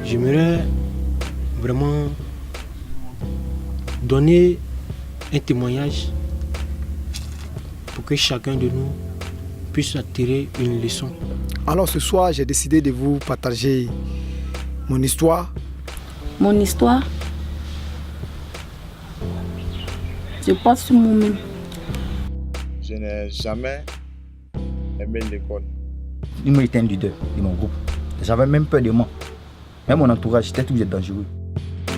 J'aimerais vraiment donner un témoignage pour que chacun de nous puisse en tirer une leçon. Alors ce soir, j'ai décidé de vous partager mon histoire. Mon histoire, je porte sur moi-même. Je n'ai jamais aimé l'école. Il m'a été un leader de mon groupe. J'avais même peur de moi. Même mon entourage, était toujours dangereux. Je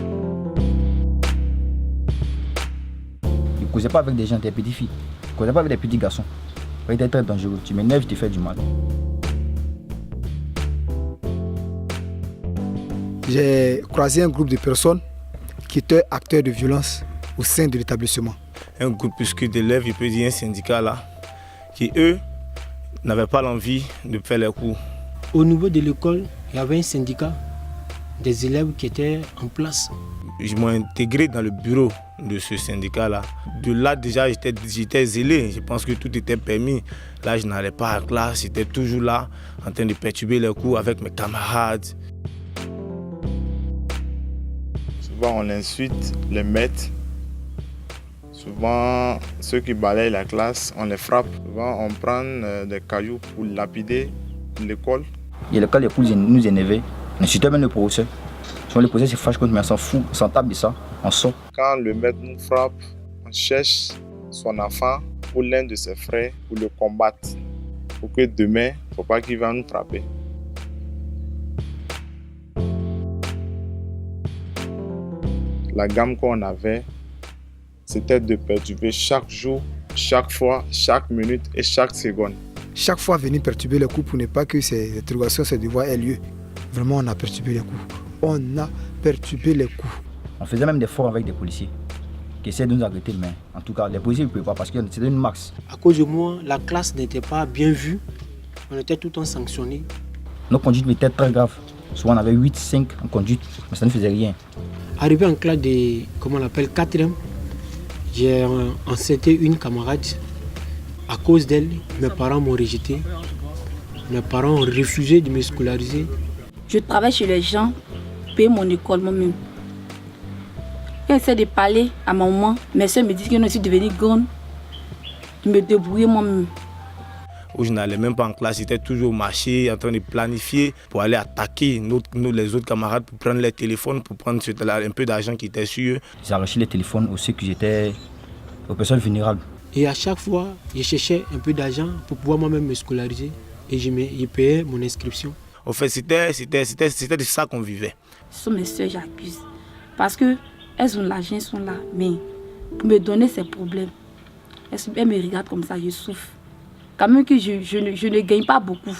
ne causais pas avec des gens, des petites filles. Je ne causais pas avec des petits garçons. Ça était très dangereux. Tu m'énerves, je te fais du mal. J'ai croisé un groupe de personnes qui étaient acteurs de violence au sein de l'établissement. Un groupuscule d'élèves, je peux dire un syndicat là, qui eux n'avaient pas l'envie de faire les cours. Au niveau de l'école, il y avait un syndicat des élèves qui étaient en place. Je m'ai intégré dans le bureau de ce syndicat-là. De là, déjà, j'étais zélé. Je pense que tout était permis. Là, je n'allais pas à la classe. J'étais toujours là, en train de perturber les cours avec mes camarades. Souvent, on insulte les maîtres. Souvent, ceux qui balayent la classe, on les frappe. Souvent, on prend des cailloux pour lapider l'école. Il y a le cas des cours nous énervaient. On insultait même le professeur. Souvent, le professeur se fâche contre nous, on s'en fout, on s'en tape de ça, on sort. Quand le maître nous frappe, on cherche son enfant ou l'un de ses frères pour le combattre. Pour que demain, il ne faut pas qu'il va nous frapper. La gamme qu'on avait, c'était de perturber chaque jour, chaque fois, chaque minute et chaque seconde. Chaque fois venir perturber les cours pour ne pas que ces interrogations, ces devoirs aient lieu. Vraiment, on a perturbé les cours. On a perturbé les cours. On faisait même des forts avec des policiers qui essayaient de nous arrêter, mais en tout cas, les policiers ne pouvaient pas parce que c'était une max. À cause de moi, la classe n'était pas bien vue. On était tout le temps sanctionnés. Nos conduites étaient très graves. Souvent, on avait 8, 5 en conduite, mais ça ne faisait rien. Arrivé en classe de, comment on appelle, 4e, j'ai enceinté une camarade. À cause d'elle, mes parents m'ont rejeté. Mes parents ont refusé de me scolariser. Je travaille chez les gens, paye mon école moi-même. Quand j'essaie de parler à ma maman, mes soeurs me disent que je suis devenue grande. Je me débrouille moi-même. Où je n'allais même pas en classe, j'étais toujours au marché en train de planifier pour aller attaquer les autres camarades pour prendre les téléphones, pour prendre un peu d'argent qui était sur eux. J'ai arraché les téléphones aux ceux qui étaient aux personnes vulnérables. Et à chaque fois, je cherchais un peu d'argent pour pouvoir moi-même me scolariser et je payais mon inscription. En fait, c'était de ça qu'on vivait. Ce sont mes soeurs, j'accuse. Parce qu'elles ont l'argent, elles sont là. Mais pour me donner ces problèmes, elles me regardent comme ça, je souffre. Quand même que je ne gagne pas beaucoup,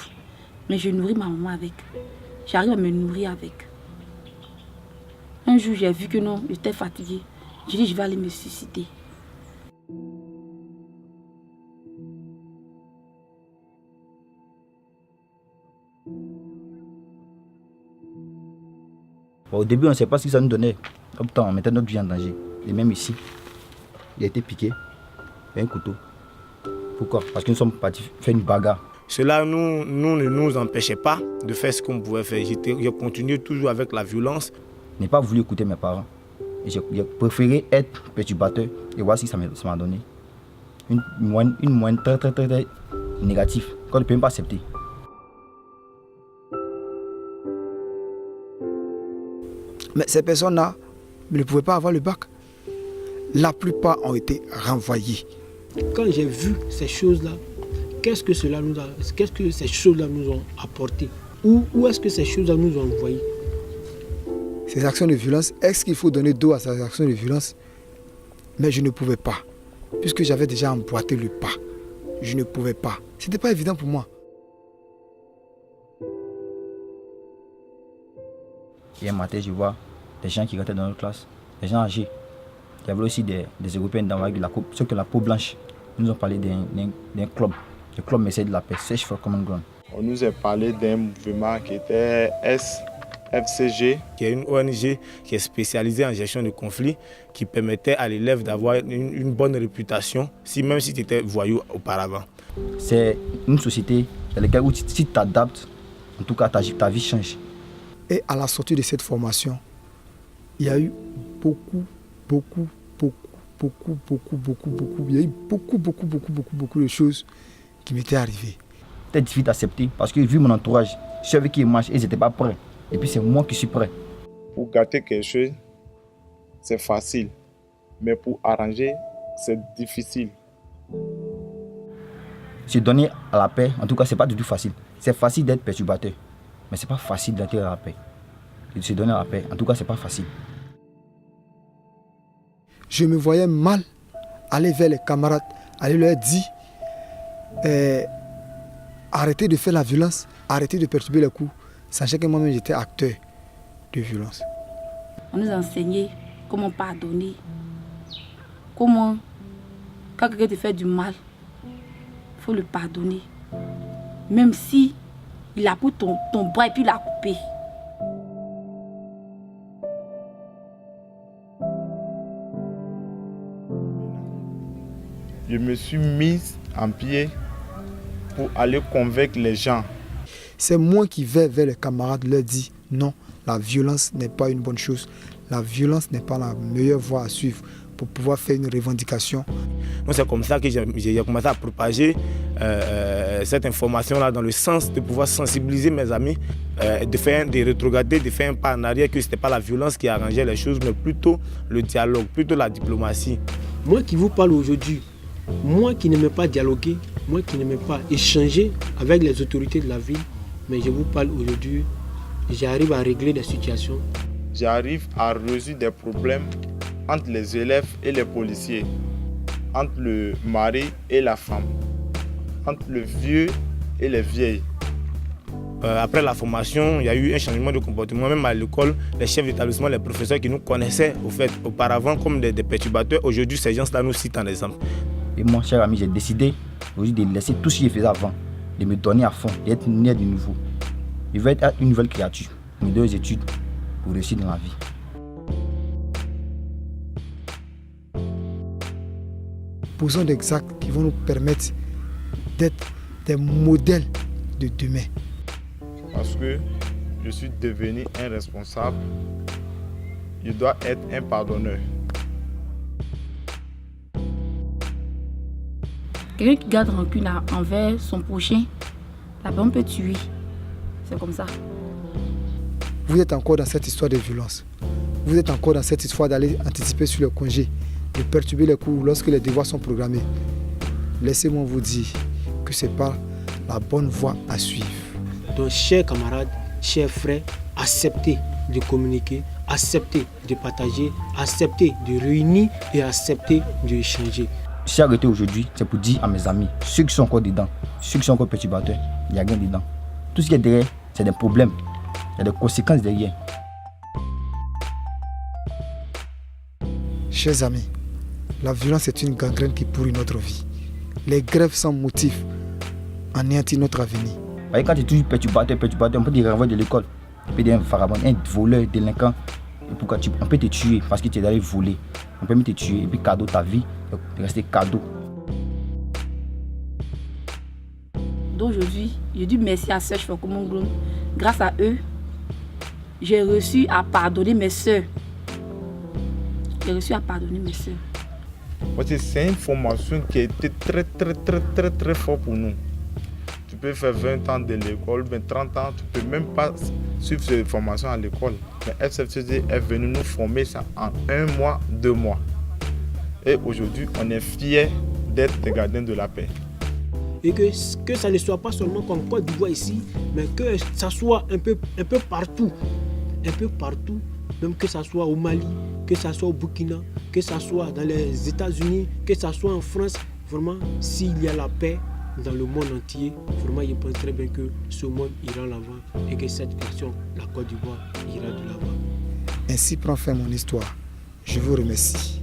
mais je nourris ma maman avec. J'arrive à me nourrir avec. Un jour, j'ai vu que non, j'étais fatiguée. Je dis, je vais aller me suicider. Au début, on ne sait pas ce que ça nous donnait. Comme temps, on mettait notre vie en danger. Et même ici, il a été piqué. Et un couteau. Pourquoi? Parce que nous sommes partis faire une bagarre. Cela ne nous empêchait pas de faire ce qu'on pouvait faire. Je continuais toujours avec la violence. Je n'ai pas voulu écouter mes parents. J'ai préféré être perturbateur et voir ce que ça m'a donné. Une moyenne très négative qu'on ne peut même pas accepter. Mais ces personnes-là ne pouvaient pas avoir le bac. La plupart ont été renvoyés. Quand j'ai vu ces choses-là, qu'est-ce que ces choses-là nous ont apporté? Où est-ce que ces choses-là nous ont envoyés? Ces actions de violence, est-ce qu'il faut donner dos à ces actions de violence? Mais je ne pouvais pas, puisque j'avais déjà emboîté le pas. Je ne pouvais pas. Ce n'était pas évident pour moi. Et un matin, je vois des gens qui rentraient dans notre classe, des gens âgés. Il y avait aussi des Européens avec ceux qui ont la peau blanche. Ils nous ont parlé d'un club, le club Messieurs de la paix, Search for Common Ground. On nous a parlé d'un mouvement qui était SFCG, qui est une ONG qui est spécialisée en gestion de conflits, qui permettait à l'élève d'avoir une bonne réputation, même si tu étais voyou auparavant. C'est une société dans laquelle si tu t'adaptes, en tout cas ta vie change. Et à la sortie de cette formation, il y a eu beaucoup de choses qui m'étaient arrivées. C'était difficile d'accepter parce que vu mon entourage, ceux avec qui ils marchent, ils n'étaient pas prêts. Et puis c'est moi qui suis prêt. Pour gâter quelque chose, c'est facile. Mais pour arranger, c'est difficile. Se donner à la paix, en tout cas, c'est pas du tout facile. C'est facile d'être perturbateur, mais c'est pas facile d'être à la paix. Et de se donner à la paix, en tout cas, c'est pas facile. Je me voyais mal aller vers les camarades, aller leur dire arrêtez de faire la violence, arrêtez de perturber les coups, sachant que moi-même j'étais acteur de violence. On nous enseignait comment pardonner, comment, quand quelqu'un te fait du mal, il faut le pardonner. Même si il a pris ton bras et puis il l'a coupé. Je me suis mise en pied pour aller convaincre les gens. C'est moi qui vais vers les camarades leur dire non, la violence n'est pas une bonne chose. La violence n'est pas la meilleure voie à suivre pour pouvoir faire une revendication. Moi, c'est comme ça que j'ai commencé à propager cette information-là dans le sens de pouvoir sensibiliser mes amis, de rétrograder, de faire un pas en arrière, que ce n'était pas la violence qui arrangeait les choses, mais plutôt le dialogue, plutôt la diplomatie. Moi qui vous parle aujourd'hui, moi qui n'aimais pas dialoguer, moi qui n'aimais pas échanger avec les autorités de la ville, mais je vous parle aujourd'hui, j'arrive à régler des situations. J'arrive à résoudre des problèmes entre les élèves et les policiers, entre le mari et la femme, entre le vieux et les vieilles. Après la formation, il y a eu un changement de comportement. Même à l'école, les chefs d'établissement, les professeurs qui nous connaissaient auparavant comme des perturbateurs, aujourd'hui ces gens-là nous citent en exemple. Et moi, cher ami, j'ai décidé aujourd'hui de laisser tout ce que je faisais avant, de me donner à fond, d'être né de nouveau. Je veux être une nouvelle créature, mes 2 études pour réussir dans la vie. Posons des actes qui vont nous permettre d'être des modèles de demain. Parce que je suis devenu un responsable, je dois être un pardonneur. Quelqu'un qui garde rancune envers son prochain, la personne peut tuer. C'est comme ça. Vous êtes encore dans cette histoire de violence. Vous êtes encore dans cette histoire d'aller anticiper sur le congé, de perturber les cours lorsque les devoirs sont programmés. Laissez-moi vous dire que ce n'est pas la bonne voie à suivre. Donc, chers camarades, chers frères, acceptez de communiquer, acceptez de partager, acceptez de réunir et acceptez d'échanger. Si j'ai arrêté aujourd'hui, c'est pour dire à mes amis, ceux qui sont encore dedans, ceux qui sont encore perturbateurs, il n'y a rien dedans. Tout ce qui est derrière, c'est des problèmes. Il y a des conséquences derrière. Chers amis, la violence est une gangrène qui pourrit notre vie. Les grèves sans motif anéantissent notre avenir. Et quand tu es toujours perturbateur, on peut te renvoyer de l'école. On peut dire un vagabond, un voleur, délinquant. Et pourquoi on peut te tuer parce que tu es allé voler. On peut même te tuer et puis cadeau ta vie, rester cadeau. D'aujourd'hui, je dis merci à Search for Common Ground. Grâce à eux, j'ai réussi à pardonner mes soeurs. J'ai réussi à pardonner mes soeurs. Parce que c'est une formation qui a été très forte pour nous. Tu peux faire 20 ans de l'école, mais 30 ans, tu ne peux même pas suivre cette formation à l'école. Mais FCFCG est venu nous former ça en 1 mois, 2 mois. Et aujourd'hui, on est fiers d'être des gardiens de la paix. Et que ça ne soit pas seulement comme Côte d'Ivoire ici, mais que ça soit un peu partout. Un peu partout, même que ça soit au Mali, que ça soit au Burkina, que ça soit dans les États-Unis, que ça soit en France. Vraiment, s'il y a la paix dans le monde entier, vraiment, je pense très bien que ce monde ira l'avant et que cette question, la Côte d'Ivoire, ira de l'avant. Ainsi prend fin mon histoire. Je vous remercie.